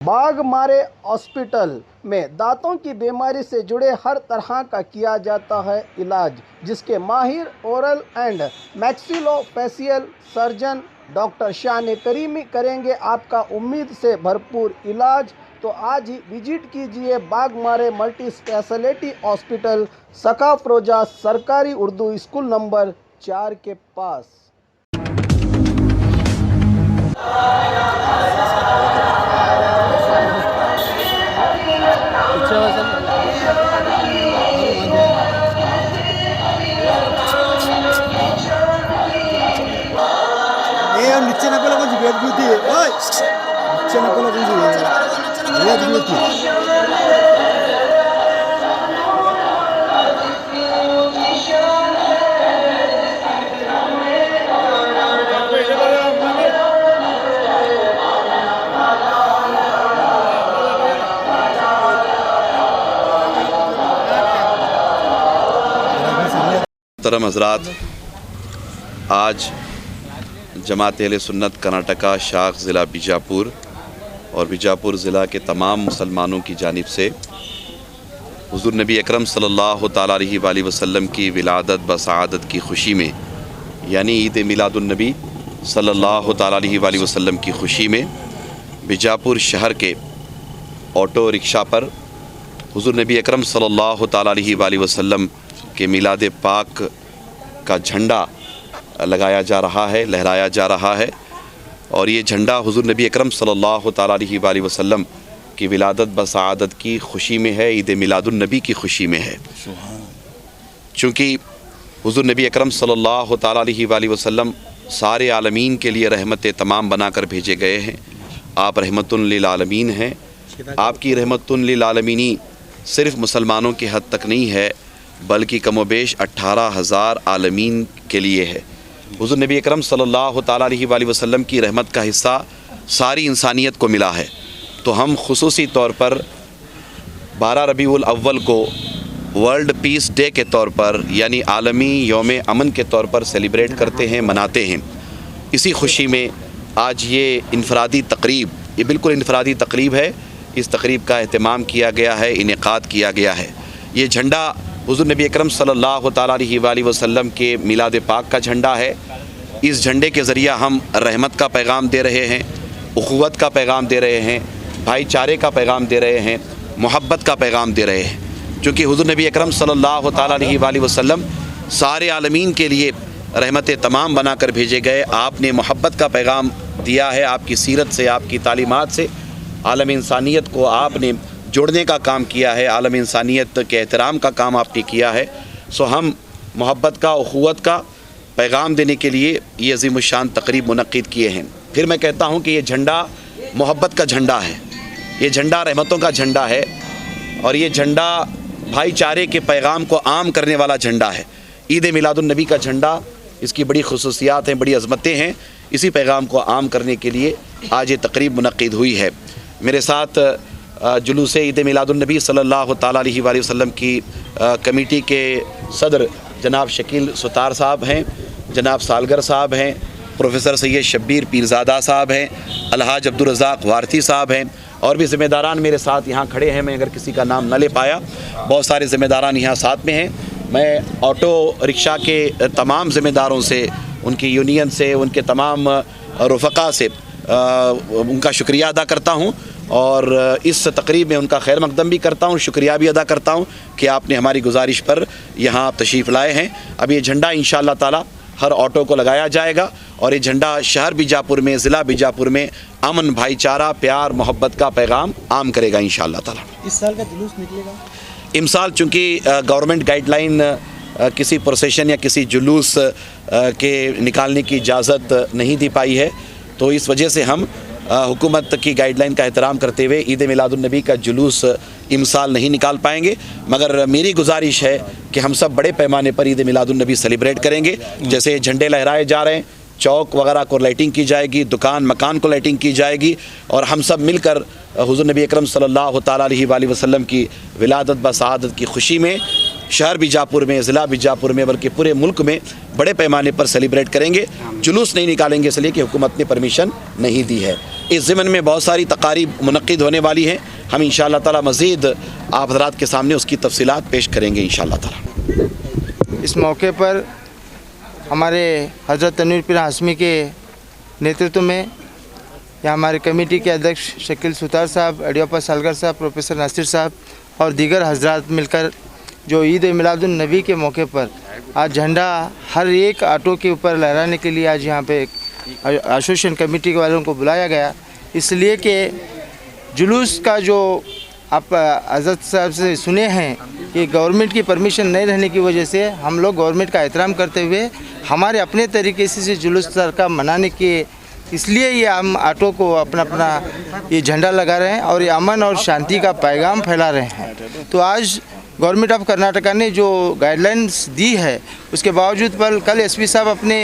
Baghmare hospital में दांतों की बीमारी से जुड़े हर तरह का किया जाता है इलाज, जिसके माहिर oral and maxillofacial surgeon doctor शान करीमी करेंगे आपका उम्मीद से भरपूर इलाज। तो आज ही विजिट कीजिए बाघमारे मल्टी स्पेशलिटी हॉस्पिटल, सकाफरोजा सरकारी उर्दू स्कूल नंबर 4 के पास। নিচে না পেলে বলছি বেদ বুদ্ধি ওই নিচে না পেলে বলছি বেদ বুদ্ধি मोहतरम हज़रात, आज जमात अहले सुन्नत कर्नाटका शाख ज़िला बीजापुर और बीजापुर ज़िला के तमाम मुसलमानों की जानिब से हुज़ूर नबी अकरम सल्लल्लाहु ताला अलैहि वसल्लम की विलादत बसआदत की खुशी में, यानी ईद मिलादुन्नबी सल्लल्लाहु ताला अलैहि वसल्लम की खुशी में बीजापुर शहर के ऑटो रिक्शा पर हुज़ूर नबी अकरम सल्लल्लाहु ताला अलैहि वसल्लम के मिलाद पाक का झंडा लगाया जा रहा है, लहराया जा रहा है। और ये झंडा हुज़ूर नबी अकरम सल्लल्लाहु ताला अलैहि वसल्लम की विलादत बसआदत की खुशी में है, ईद मिलादुन्नबी की खुशी में है। चूँकि हुज़ूर नबी अकरम सल्लल्लाहु ताला अलैहि वसल्लम सारे आलमीन के लिए रहमत तमाम बनाकर भेजे गए हैं। आप रहमतुन लिल आलमीन हैं। आपकी रहमतुन लिल आलमीनी सिर्फ़ मुसलमानों की हद तक नहीं है, बल्कि कमोबेश 18,000 आलमीन के लिए है। हुज़ूर नबी अकरम सल्लल्लाहु ताला अलैहि वसल्लम की रहमत का हिस्सा सारी इंसानियत को मिला है। तो हम खुसूसी तौर पर 12 रबीउल अव्वल को वर्ल्ड पीस डे के तौर पर, यानी आलमी यौम अमन के तौर पर सेलिब्रेट करते हैं, मनाते हैं। इसी खुशी में आज ये इनफरादी तकरीब, ये बिल्कुल इनफरादी तकरीब है। इस तकरीब का एहतमाम किया गया है, इनेकाद किया गया है। ये झंडा हुज़ूर नबी अकरम सल्लल्लाहु ताला अलैहि वसल्लम के मिलाद पाक का झंडा है। इस झंडे के ज़रिया हम रहमत का पैगाम दे रहे हैं, उख़ुवत का पैगाम दे रहे हैं, भाईचारे का पैगाम दे रहे हैं, मोहब्बत का पैगाम दे रहे हैं। क्योंकि हुज़ूर नबी अकरम सल्लल्लाहु ताला अलैहि वसल्लम सारे आलमीन के लिए रहमत तमाम बनाकर भेजे गए। आपने मोहब्बत का पैगाम दिया है। आपकी सीरत से, आपकी तालीमात से आलम इंसानियत को आपने जोड़ने का काम किया है, आलम इंसानियत के एहतराम का काम आपने किया है। सो हम मोहब्बत का, उख़ुवत का पैगाम देने के लिए ये अज़ीमुश्शान तकरीब मुनक़्क़िद किए हैं। फिर मैं कहता हूँ कि ये झंडा मोहब्बत का झंडा है, ये झंडा रहमतों का झंडा है, और ये झंडा भाईचारे के पैगाम को आम करने वाला झंडा है। ईद मिलादुन्नबी का झंडा, इसकी बड़ी खुसूसियात हैं, बड़ी अज़मतें हैं। इसी पैगाम को आम करने के लिए आज ये तकरीब मुनक़्क़िद हुई है। मेरे साथ जुलूस ईद मिलादुन्नबी सल्लल्लाहु ताला अलैहि वसल्लम की कमेटी के सदर जनाब शकील सुतार साहब हैं, जनाब सालगर साहब हैं, प्रोफेसर सैयद शब्बीर पीरज़ादा साहब हैं, अलहाज अब्दुल रज़ाक वारथी साहब हैं, और भी ज़िम्मेदारान मेरे साथ यहाँ खड़े हैं। मैं अगर किसी का नाम न ले पाया, बहुत सारे ज़िम्मेदारान यहाँ साथ में हैं। मैं ऑटो रिक्शा के तमाम ज़िम्मेदारों से, उनकी यूनियन से, उनके तमाम रफ़क़ा से उनका शुक्रिया अदा करता हूँ, और इस तकरीब में उनका खैर मकदम भी करता हूँ, शुक्रिया भी अदा करता हूँ कि आपने हमारी गुजारिश पर यहाँ आप तशरीफ़ लाए हैं। अब ये झंडा इंशाअल्लाह ताला हर ऑटो को लगाया जाएगा, और ये झंडा शहर बीजापुर में, ज़िला बीजापुर में अमन, भाईचारा, प्यार, मोहब्बत का पैगाम आम करेगा इंशाअल्लाह ताला। इस साल का जुलूस निकलेगा इमसाल, चूँकि गवर्नमेंट गाइडलाइन किसी प्रोसेशन या किसी जुलूस के निकालने की इजाज़त नहीं दी पाई है, तो इस वजह से हम हुकूमत की गाइडलाइन का एहतराम करते हुए ईद मिलादुन्नबी का जुलूस इमसाल नहीं निकाल पाएंगे। मगर मेरी गुजारिश है कि हम सब बड़े पैमाने पर ईद मिलादुन्नबी सेलिब्रेट करेंगे। जैसे झंडे लहराए जा रहे हैं, चौक वगैरह को लाइटिंग की जाएगी, दुकान मकान को लाइटिंग की जाएगी, और हम सब मिलकर हुज़ूर नबी अकरम सल्लल्लाहु ताला अलैहि वसल्लम की विलादत बसआदत की खुशी में शहर बीजापुर में, ज़िला बीजापुर में, बल्कि पूरे मुल्क में बड़े पैमाने पर सेलिब्रेट करेंगे। जुलूस नहीं निकालेंगे इसलिए कि हुकूमत ने परमिशन नहीं दी है। इस ज़िमन में बहुत सारी तकारीब मुनक्किद होने वाली हैं। हम इंशाअल्लाह ताला मज़ीद आप हज़रात के सामने उसकी तफसीलात पेश करेंगे इंशाअल्लाह ताला। इस मौके पर हमारे हज़रत तनवीर पीर हाशमी के नेतृत्व में यहाँ हमारे कमेटी के अध्यक्ष शकील सुतार साहब, अडियापा सालगर साहब, प्रोफेसर नासिर साहब और दीगर हजरात मिलकर जो ईद मिलादुन नबी के मौके पर आज झंडा हर एक ऑटो के ऊपर लहराने के लिए आज यहाँ पे एसोसिएशन कमेटी वालों को बुलाया गया, इसलिए कि जुलूस का जो आप हज़रत साहब से सुने हैं कि गवर्नमेंट की परमिशन नहीं रहने की वजह से हम लोग गवर्नमेंट का एहतराम करते हुए हमारे अपने तरीके से जुलूस का मनाने के इसलिए ये हम ऑटो को अपना ये झंडा लगा रहे हैं और ये अमन और शांति का पैगाम फैला रहे हैं। तो आज गवर्नमेंट ऑफ कर्नाटका ने जो गाइडलाइंस दी है उसके बावजूद पर कल एसपी साहब अपने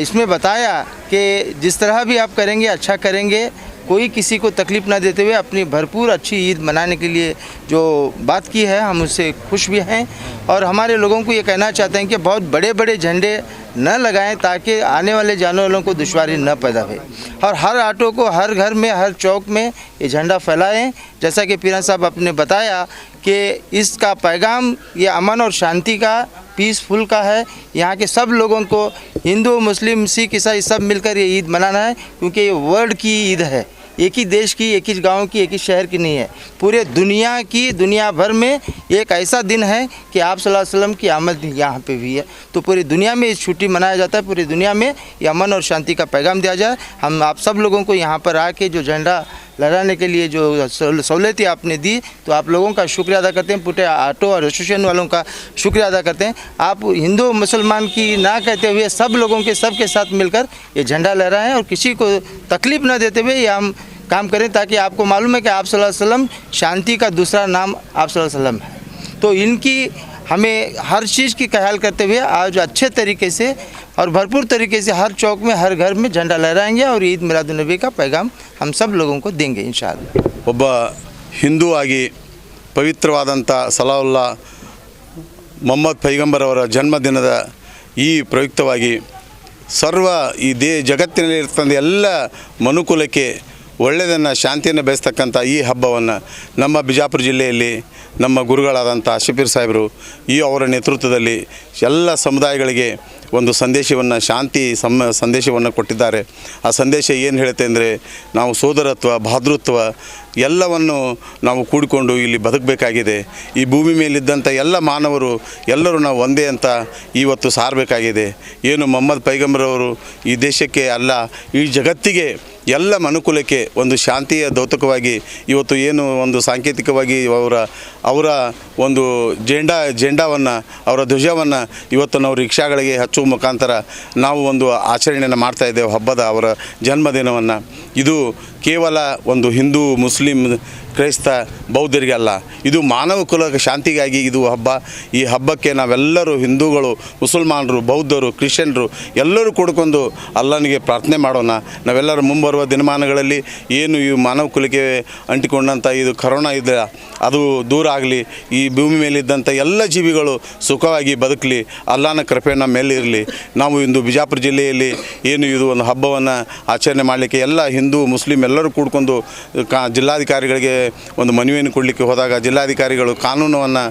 इसमें बताया कि जिस तरह भी आप करेंगे अच्छा करेंगे, कोई किसी को तकलीफ़ ना देते हुए अपनी भरपूर अच्छी ईद मनाने के लिए जो बात की है हम उससे खुश भी हैं। और हमारे लोगों को ये कहना चाहते हैं कि बहुत बड़े बड़े झंडे न लगाएं ताकि आने वाले जाने वालों को दुश्वारी न पैदा हो, और हर ऑटो को हर घर में हर चौक में ये झंडा फैलाएं। जैसा कि पीरा साहब आपने बताया कि इसका पैगाम ये अमन और शांति का, पीसफुल का है। यहाँ के सब लोगों को, हिंदू मुस्लिम सिख ईसाई सब मिलकर ये ईद मनाना है, क्योंकि ये वर्ल्ड की ईद है, एक ही देश की, एक ही गांव की, एक ही शहर की नहीं है, पूरे दुनिया की, दुनिया भर में एक ऐसा दिन है कि आप सल्लल्लाहु अलैहि वसल्लम की आमद यहाँ पे भी है। तो पूरी दुनिया में इस छुट्टी मनाया जाता है, पूरी दुनिया में ये अमन और शांति का पैगाम दिया जाए। हम आप सब लोगों को यहाँ पर आके जो झंडा लहराने के लिए जो सहूलियतें आपने दी, तो आप लोगों का शुक्रिया अदा करते हैं, पूरे ऑटो और एसोसिएशन वालों का शुक्रिया अदा करते हैं। आप हिंदू मुसलमान की ना कहते हुए सब लोगों के सबके साथ मिलकर ये झंडा लहराएं और किसी को तकलीफ़ न देते हुए ये हम काम करें, ताकि आपको मालूम है कि आप सल्लल्लाहु अलैहि वसल्लम शांति का दूसरा नाम आप सल्लल्लाहु अलैहि वसल्लम है। तो इनकी हमें हर चीज़ की ख्याल करते हुए आज अच्छे तरीके से और भरपूर तरीके से हर चौक में हर घर में झंडा लहराएंगे और ईद मिलादुन नबी का पैगाम हम सब लोगों को देंगे इंशाअल्लाह। ಒಬ್ಬ ಹಿಂದೂ ಆಗಿ ಪವಿತ್ರವಾದಂಥ ಸಲಾವುಲ್ಲಾ ಮೊಹಮ್ಮದ್ ಪೈಗಂಬರ್ ಅವರ ಜನ್ಮದಿನದ ಈ ಪ್ರಯುಕ್ತವಾಗಿ ಸರ್ವ ಈ ಜಗತ್ತಿನಲ್ಲಿರ್ತಂಥ ಎಲ್ಲ ಮನುಕುಲಕ್ಕೆ ಒಳ್ಳೆಯದನ್ನು ಶಾಂತಿಯನ್ನು ಬಯಸ್ತಕ್ಕಂಥ ಈ ಹಬ್ಬವನ್ನು ನಮ್ಮ ಬಿಜಾಪುರ ಜಿಲ್ಲೆಯಲ್ಲಿ ನಮ್ಮ ಗುರುಗಳಾದಂಥ ಆಶಿಫೀರ್ ಸಾಹೇಬರು ಅವರ ನೇತೃತ್ವದಲ್ಲಿ ಎಲ್ಲ ಸಮುದಾಯಗಳಿಗೆ ಒಂದು ಸಂದೇಶವನ್ನು, ಶಾಂತಿ ಸಂದೇಶವನ್ನು ಕೊಟ್ಟಿದ್ದಾರೆ. ಆ ಸಂದೇಶ ಏನು ಹೇಳುತ್ತೆ ಅಂದರೆ, ನಾವು ಸೋದರತ್ವ, ಭಾತೃತ್ವ ಎಲ್ಲವನ್ನು ನಾವು ಕೂಡಿಕೊಂಡು ಇಲ್ಲಿ ಬದುಕಬೇಕಾಗಿದೆ. ಈ ಭೂಮಿ ಮೇಲಿದ್ದಂಥ ಎಲ್ಲ ಮಾನವರು ಎಲ್ಲರೂ ನಾವು ಒಂದೇ ಅಂತ ಇವತ್ತು ಸಾರಬೇಕಾಗಿದೆ. ಏನು ಮೊಹಮ್ಮದ್ ಪೈಗಂಬರವರು ಈ ದೇಶಕ್ಕೆ ಅಲ್ಲ, ಈ ಜಗತ್ತಿಗೆ ಎಲ್ಲ ಮನುಕುಲಕ್ಕೆ ಒಂದು ಶಾಂತಿಯ ದ್ಯೋತಕವಾಗಿ ಇವತ್ತು ಏನು ಒಂದು ಸಾಂಕೇತಿಕವಾಗಿ ಅವರ ಒಂದು ಜೆಂಡಾವನ್ನು, ಅವರ ಧ್ವಜವನ್ನು ಇವತ್ತು ನಾವು ರಿಕ್ಷಾಗಳಿಗೆ ಹಚ್ಚುವ ಮುಖಾಂತರ ನಾವು ಒಂದು ಆಚರಣೆಯನ್ನು ಮಾಡ್ತಾಯಿದ್ದೇವೆ ಹಬ್ಬದ ಅವರ ಜನ್ಮದಿನವನ್ನು. ಇದು ಕೇವಲ ಒಂದು ಹಿಂದೂ, ಮುಸ್ಲಿಂ, ಕ್ರೈಸ್ತ, ಬೌದ್ಧರಿಗೆ ಅಲ್ಲ, ಇದು ಮಾನವ ಕುಲ ಶಾಂತಿಗಾಗಿ ಇದು ಹಬ್ಬ. ಈ ಹಬ್ಬಕ್ಕೆ ನಾವೆಲ್ಲರೂ ಹಿಂದೂಗಳು, ಮುಸಲ್ಮಾನರು, ಬೌದ್ಧರು, ಕ್ರಿಶ್ಚಿಯನ್ರು ಎಲ್ಲರೂ ಕೂಡ್ಕೊಂಡು ಅಲ್ಲನಿಗೆ ಪ್ರಾರ್ಥನೆ ಮಾಡೋಣ. ನಾವೆಲ್ಲರೂ ಮುಂಬರುವ ದಿನಮಾನಗಳಲ್ಲಿ ಏನು ಈ ಮಾನವ ಕುಲಕ್ಕೆ ಅಂಟಿಕೊಂಡಂಥ ಇದು ಕರೋನಾ ಇದೆ ಅದು ದೂರ ಆಗಲಿ, ಈ ಭೂಮಿ ಮೇಲಿದ್ದಂಥ ಎಲ್ಲ ಜೀವಿಗಳು ಸುಖವಾಗಿ ಬದುಕಲಿ, ಅಲ್ಲಾಹನ ಕೃಪೆ ನಮ್ಮ ಮೇಲೆ ಇರಲಿ. ನಾವು ಇಂದು ಬಿಜಾಪುರ ಜಿಲ್ಲೆಯಲ್ಲಿ ಏನು ಇದು ಒಂದು ಹಬ್ಬವನ್ನು ಆಚರಣೆ ಮಾಡಲಿಕ್ಕೆ ಎಲ್ಲ ಹಿಂದೂ, ಮುಸ್ಲಿಂ ಎಲ್ಲರೂ ಕೂಡ್ಕೊಂಡು ಜಿಲ್ಲಾಧಿಕಾರಿಗಳಿಗೆ ಒಂದು ಮನವಿಯನ್ನು ಕೊಡಲಿಕ್ಕೆ ಹೋದಾಗ ಜಿಲ್ಲಾಧಿಕಾರಿಗಳು ಕಾನೂನನ್ನು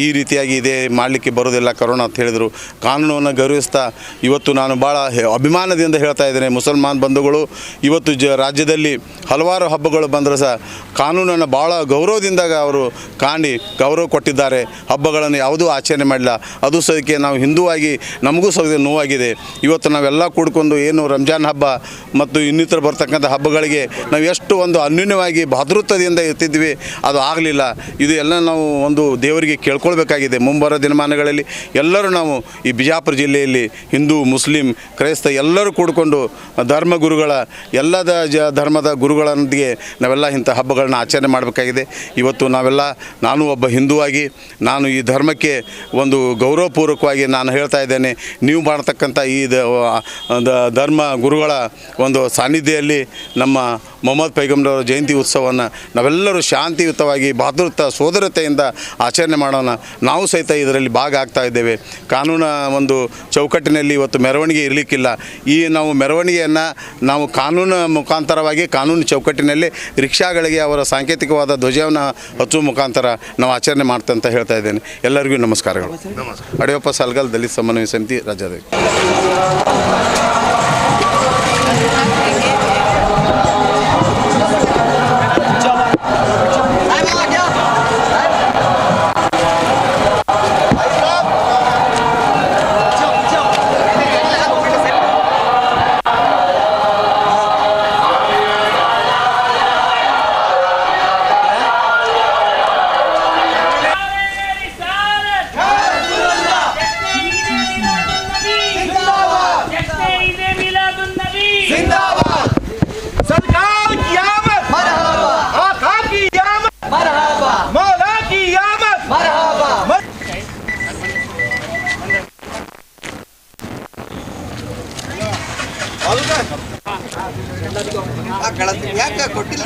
ಈ ರೀತಿಯಾಗಿ ಇದೆ ಮಾಡಲಿಕ್ಕೆ ಬರೋದಿಲ್ಲ ಕರೋನಾ ಅಂತ ಹೇಳಿದರು. ಕಾನೂನನ್ನು ಗೌರವಿಸ್ತಾ ಇವತ್ತು ನಾನು ಭಾಳ ಅಭಿಮಾನದಿಂದ ಹೇಳ್ತಾ ಇದ್ದೇನೆ, ಮುಸಲ್ಮಾನ್ ಬಂಧುಗಳು ಇವತ್ತು ರಾಜ್ಯದಲ್ಲಿ ಹಲವಾರು ಹಬ್ಬಗಳು ಬಂದರೂ ಸಹ ಕಾನೂನನ್ನು ಭಾಳ ಗೌರವದಿಂದ ಅವರು ಗೌರವ ಕೊಟ್ಟಿದ್ದಾರೆ. ಹಬ್ಬಗಳನ್ನು ಯಾವುದೂ ಆಚರಣೆ ಮಾಡಿಲ್ಲ. ಅದು ಸಹಕ್ಕೆ ನಾವು ಹಿಂದೂವಾಗಿ ನಮಗೂ ಸಹ ನೋವಾಗಿದೆ. ಇವತ್ತು ನಾವೆಲ್ಲ ಕೂಡ್ಕೊಂಡು ಏನು ರಂಜಾನ್ ಹಬ್ಬ ಮತ್ತು ಇನ್ನಿತರ ಬರ್ತಕ್ಕಂಥ ಹಬ್ಬಗಳಿಗೆ ನಾವು ಎಷ್ಟು ಒಂದು ಅನ್ಯೂನ್ಯವಾಗಿ ಭಾತೃತ್ವದಿಂದ ಇರ್ತಿದ್ವಿ, ಅದು ಆಗಲಿಲ್ಲ. ಇದು ಎಲ್ಲ ನಾವು ಒಂದು ದೇವರಿಗೆ ಕೇಳ್ಕೊಳ್ಬೇಕಾಗಿದೆ. ಮುಂಬರೋ ದಿನಮಾನಗಳಲ್ಲಿ ಎಲ್ಲರೂ ನಾವು ಈ ಬಿಜಾಪುರ ಜಿಲ್ಲೆಯಲ್ಲಿ ಹಿಂದೂ, ಮುಸ್ಲಿಂ, ಕ್ರೈಸ್ತ ಎಲ್ಲರೂ ಕೂಡಿಕೊಂಡು ಧರ್ಮಗುರುಗಳ ಎಲ್ಲದ ಧರ್ಮದ ಗುರುಗಳೊಂದಿಗೆ ನಾವೆಲ್ಲ ಇಂಥ ಹಬ್ಬಗಳನ್ನ ಆಚರಣೆ ಮಾಡಬೇಕಾಗಿದೆ. ಇವತ್ತು ನಾನು ಒಬ್ಬ ಹಿಂದೂವಾಗಿ ನಾನು ಈ ಧರ್ಮಕ್ಕೆ ಒಂದು ಗೌರವಪೂರ್ವಕವಾಗಿ ನಾನು ಹೇಳ್ತಾ ಇದ್ದೇನೆ, ನೀವು ಮಾಡ್ತಕ್ಕಂಥ ಈ ಧರ್ಮ ಗುರುಗಳ ಒಂದು ಸಾನ್ನಿಧ್ಯದಲ್ಲಿ ನಮ್ಮ ಮೊಹಮ್ಮದ್ ಪೈಗಂಬರವರ ಜಯಂತಿ ಉತ್ಸವವನ್ನು ನಾವೆಲ್ಲರೂ ಶಾಂತಿಯುತವಾಗಿ ಭಾತೃತ್ವ ಸೋದರತೆಯಿಂದ ಆಚರಣೆ ಮಾಡೋಣ. ನಾವು ಸಹಿತ ಇದರಲ್ಲಿ ಭಾಗ ಆಗ್ತಾ ಇದ್ದೇವೆ. ಕಾನೂನು ಒಂದು ಚೌಕಟ್ಟಿನಲ್ಲಿ ಇವತ್ತು ಮೆರವಣಿಗೆ ಇರಲಿಕ್ಕಿಲ್ಲ. ಈ ನಾವು ಮೆರವಣಿಗೆಯನ್ನು ನಾವು ಕಾನೂನು ಮುಖಾಂತರವಾಗಿ ಕಾನೂನು ಚೌಕಟ್ಟಿನಲ್ಲಿ ರಿಕ್ಷಾಗಳಿಗೆ ಅವರ ಸಾಂಕೇತಿಕವಾದ ಧ್ವಜವನ್ನು ಹಚ್ಚುವ ಮುಖಾಂತರ ನಾವು ಆಚರಣೆ ಮಾಡ್ತಾ ಅಂತ ಹೇಳ್ತಾ ಇದ್ದೇನೆ. ಎಲ್ಲರಿಗೂ ನಮಸ್ಕಾರಗಳು. ಅಡಿಯಪ್ಪ ಸಾಲ್ಗಲ್, ದಲಿತ ಸಮನ್ವಯ ಸಮಿತಿ ರಾಜ್ಯಾಧ್ಯಕ್ಷ. ಯಾಕೆ ಕೊಟ್ಟಿಲ್ಲ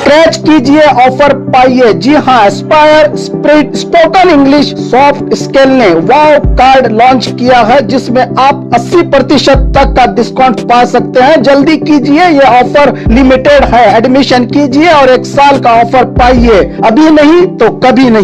स्क्रैच कीजिए, ऑफर पाइए। जी हाँ, Aspire spirit spoken English soft scale ने वाव कार्ड लॉन्च किया है, जिसमें आप 80% तक का डिस्काउंट पा सकते हैं। जल्दी कीजिए, ये ऑफर लिमिटेड है। एडमिशन कीजिए और 1 साल का ऑफर पाइए। अभी नहीं तो कभी नहीं।